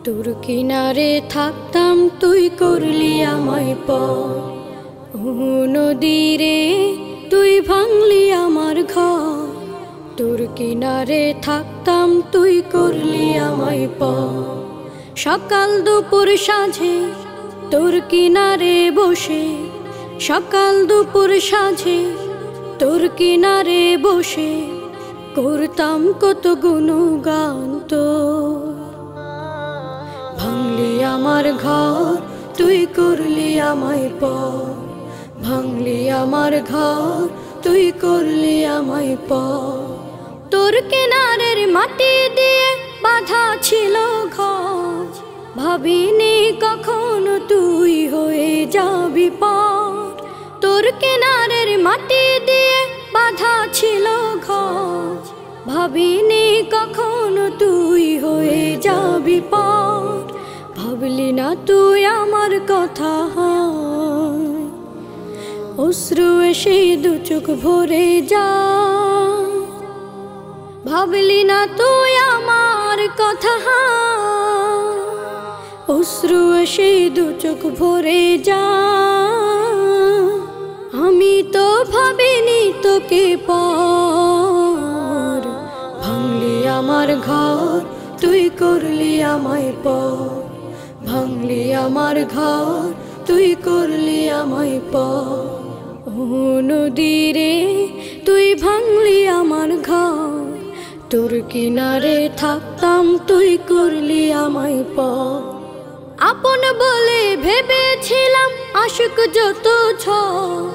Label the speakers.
Speaker 1: তোর কিনারে থাকতাম তুই করলি আমায় পর। নদীরে তুই ভাঙলি আমার ঘর। তোর কিনারে থাকতাম তুই করলি আমায় পর। সকাল দুপুর সাঁঝে তোর কিনারে বসে, সকাল দুপুর সাঁঝে তোর কিনারে বসে করতাম কত গুণগান তোর। ভাঙলি আমার ঘর তুই করলি আমায় পর। ভাঙলি আমার ঘর তুই করলি আমায় পর। তোর কিনারের মাটি দিয়ে বাঁধা ছিল ঘর। ভাবিনি কখনো তুই হয়ে যাবি পর। তোর কিনারের মাটি দিয়ে বাঁধা ছিল ঘর। ভাবিনি কখনো তুই হয়ে যাবি পর। ভাবলি না তুই আমার কথা, অশ্রু এসে দু চোখ ভরে যা। ভাবলি না তুই আমার কথা, অশ্রু এসে দু চোখ ভরে যা। আমি তো ভাবিনি তোকে পর। ভাঙলি আমার ঘর তুই করলি আমায় পর। ভাঙলি আমার ঘর তুই করলি আমায় পর। নদীরে তুই ভাঙলি আমার ঘর। তোর কিনারে থাকতাম তুই করলি আমায় পর। আপন বলে ভেবেছিলাম আশুক যত ঝড়।